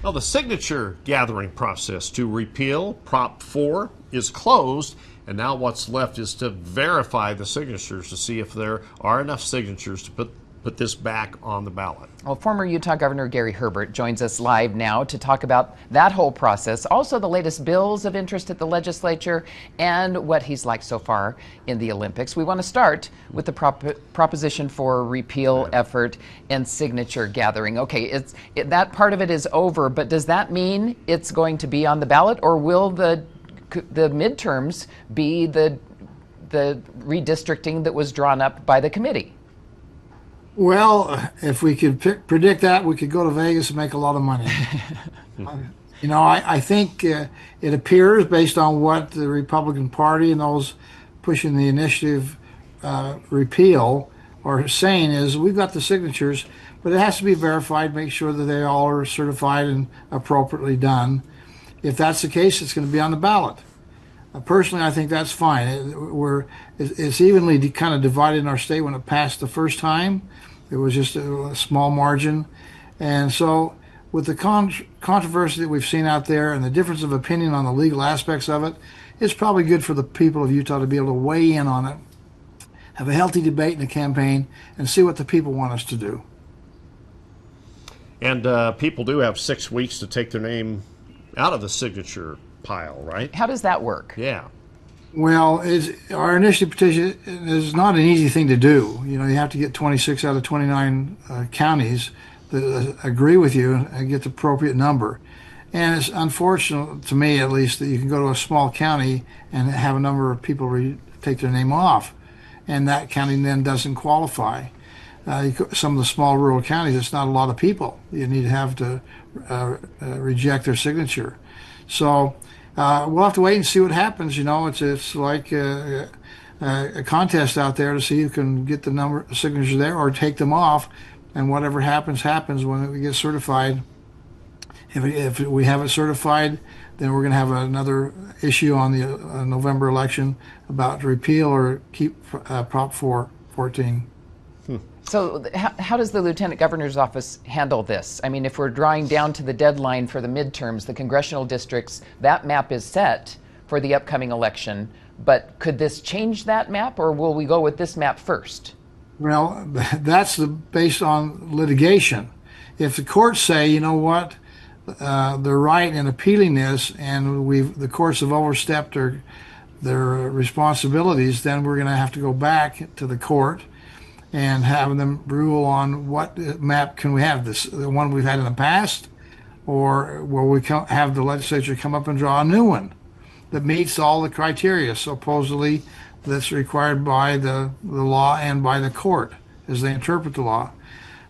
Well, the signature gathering process to repeal Prop 4 is closed, and now what's left is to verify the signatures to see if there are enough signatures to put this back on the ballot. Well, former Utah Governor Gary Herbert joins us live now to talk about that whole process, also the latest bills of interest at the legislature, and what he's liked so far in the Olympics. We want to start with the proposition for repeal effort and signature gathering. Okay, that part of it is over, but does that mean it's going to be on the ballot, or will the midterms be the redistricting that was drawn up by the committee? Well, if we could predict that, we could go to Vegas and make a lot of money. I think it appears, based on what the Republican Party and those pushing the initiative repeal are saying, is we've got the signatures, but it has to be verified, make sure that they all are certified and appropriately done. If that's the case, it's going to be on the ballot. Personally, I think that's fine. It's evenly kind of divided in our state. When it passed the first time, it was just a small margin. And so with the controversy that we've seen out there and the difference of opinion on the legal aspects of it, it's probably good for the people of Utah to be able to weigh in on it, have a healthy debate in the campaign, and see what the people want us to do. And people do have 6 weeks to take their name out of the signature pile, right? How does that work? Yeah. Well, our initiative petition is not an easy thing to do. You have to get 26 out of 29 counties that agree with you and get the appropriate number. And it's unfortunate, to me at least, that you can go to a small county and have a number of people take their name off, and that county then doesn't qualify. Some of the small rural counties, it's not a lot of people. You need to have to reject their signature. So we'll have to wait and see what happens. It's like a contest out there to see who can get the number of signatures there or take them off, and whatever happens when we get certified. If we have it certified, then we're going to have another issue on the November election about repeal or keep Prop 414. So how does the Lieutenant Governor's office handle this? I mean, if we're drawing down to the deadline for the midterms, the congressional districts, that map is set for the upcoming election. But could this change that map, or will we go with this map first? Well, that's based on litigation. If the courts say, you know what, they're right in appealing this, and the courts have overstepped their responsibilities, then we're going to have to go back to the court and have them rule on what map can we have, the one we've had in the past, or will we have the legislature come up and draw a new one that meets all the criteria supposedly that's required by the law and by the court as they interpret the law.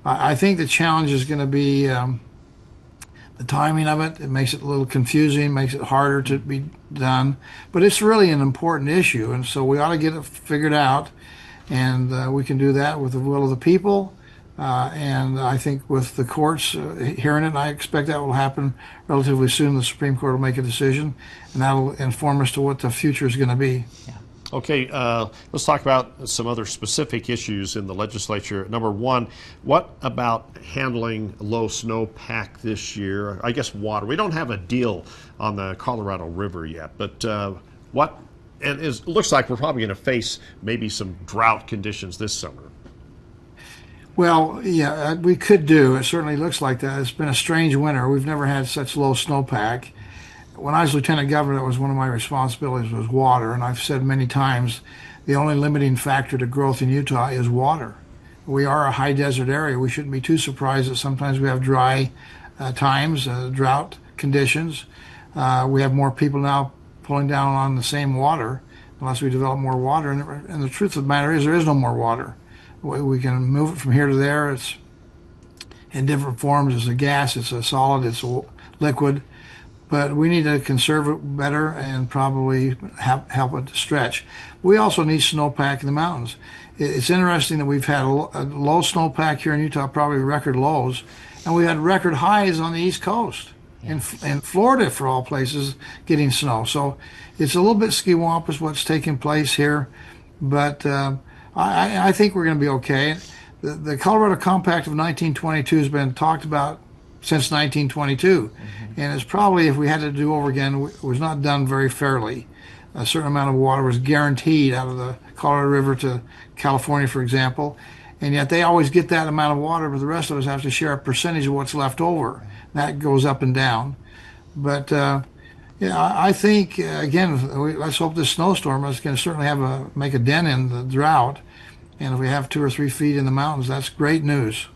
I think the challenge is going to be the timing of it. It makes it a little confusing, makes it harder to be done, but it's really an important issue, and so we ought to get it figured out. And we can do that with the will of the people. And I think with the courts hearing it, and I expect that will happen relatively soon. The Supreme Court will make a decision, and that will inform us to what the future is going to be. Yeah. Okay, let's talk about some other specific issues in the legislature. Number one, what about handling low snowpack this year? I guess water. We don't have a deal on the Colorado River yet, but what? And it looks like we're probably going to face maybe some drought conditions this summer. Well, yeah, we could do. It certainly looks like that. It's been a strange winter. We've never had such low snowpack. When I was lieutenant governor, that was one of my responsibilities, was water. And I've said many times, the only limiting factor to growth in Utah is water. We are a high desert area. We shouldn't be too surprised that sometimes we have dry times, drought conditions. We have more people now pulling down on the same water unless we develop more water. And the truth of the matter is there is no more water. We can move it from here to there. It's in different forms. It's a gas, it's a solid, it's a liquid. But we need to conserve it better and probably help it to stretch. We also need snowpack in the mountains. It's interesting that we've had a low snowpack here in Utah, probably record lows, and we had record highs on the East Coast. In Florida, for all places, getting snow. So it's a little bit ski-wampus what's taking place here, but I think we're going to be okay. The Colorado Compact of 1922 has been talked about since 1922. And it's probably, if we had to do over again, it was not done very fairly. A certain amount of water was guaranteed out of the Colorado River to California, for example. And yet they always get that amount of water, but the rest of us have to share a percentage of what's left over. That goes up and down. But yeah, I think again, let's hope this snowstorm is going to certainly make a dent in the drought. And if we have 2 or 3 feet in the mountains, that's great news.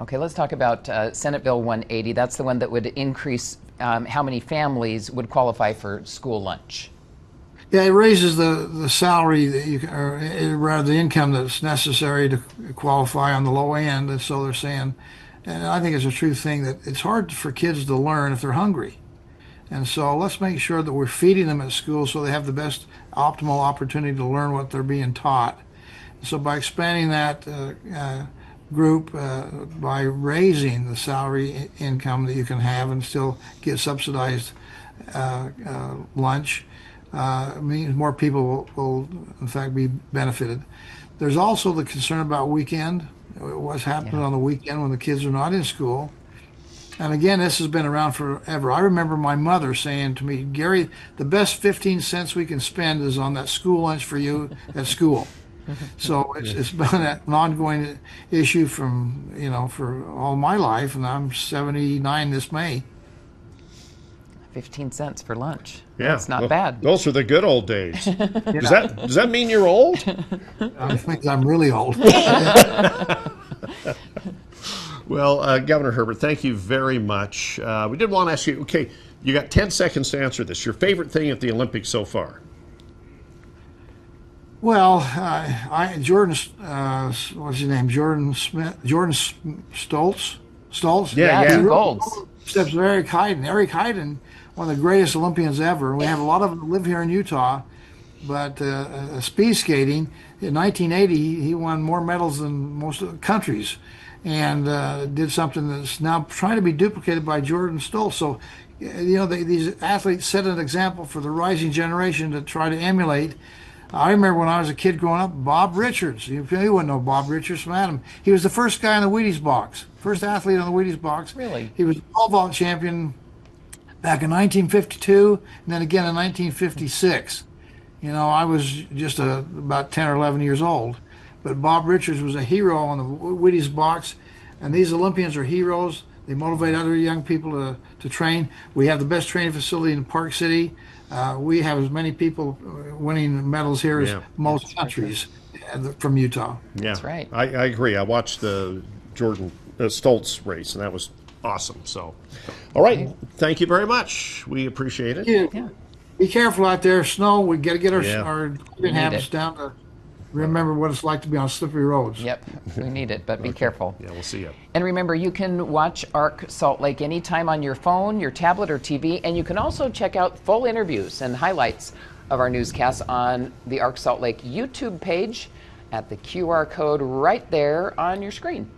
Okay, let's talk about Senate Bill 180. That's the one that would increase how many families would qualify for school lunch. Yeah, it raises the salary that you can, or rather the income that's necessary to qualify on the low end. And so they're saying, and I think it's a true thing, that it's hard for kids to learn if they're hungry. And so let's make sure that we're feeding them at school so they have the best optimal opportunity to learn what they're being taught. So by expanding that group, by raising the salary income that you can have and still get subsidized lunch, means more people will in fact be benefited. There's also the concern about weekend, what's happening on the weekend when the kids are not in school. And again, this has been around forever. I remember my mother saying to me, Gary, the best 15 cents we can spend is on that school lunch for you at school. So it's been an ongoing issue for all my life, and I'm 79 this May. 15 cents for lunch. Yeah, That's not bad. Those are the good old days. Does that mean you're old? I think I'm really old. Well, Governor Herbert, thank you very much. We did want to ask you, okay, you got 10 seconds to answer this. Your favorite thing at the Olympics so far? Well, Jordan, what's his name? Jordan Stoltz? Yeah, 2 golds. Steps of Eric Heiden, one of the greatest Olympians ever. We have a lot of them live here in Utah, but speed skating, in 1980, he won more medals than most of the countries, and did something that's now trying to be duplicated by Jordan Stolt. So, these athletes set an example for the rising generation to try to emulate. I remember when I was a kid growing up, Bob Richards. You wouldn't know Bob Richards from Adam. He was the first guy in the Wheaties box, first athlete on the Wheaties box. Really? He was a pole vault champion back in 1952, and then again in 1956. I was just about 10 or 11 years old. But Bob Richards was a hero on the Wheaties box, and these Olympians are heroes. They motivate other young people to train. We have the best training facility in Park City. We have as many people winning medals here as most countries from Utah. Yeah, that's right. I agree. I watched the Jordan Stoltz race, and that was awesome. So, all right. Thank you very much. We appreciate it. Yeah. Be careful out there. Snow. We got to get our driving habits down to remember what it's like to be on slippery roads. Yep, we need it, but be careful. Yeah, we'll see you. And remember, you can watch ARC Salt Lake anytime on your phone, your tablet, or TV, and you can also check out full interviews and highlights of our newscasts on the ARC Salt Lake YouTube page at the QR code right there on your screen.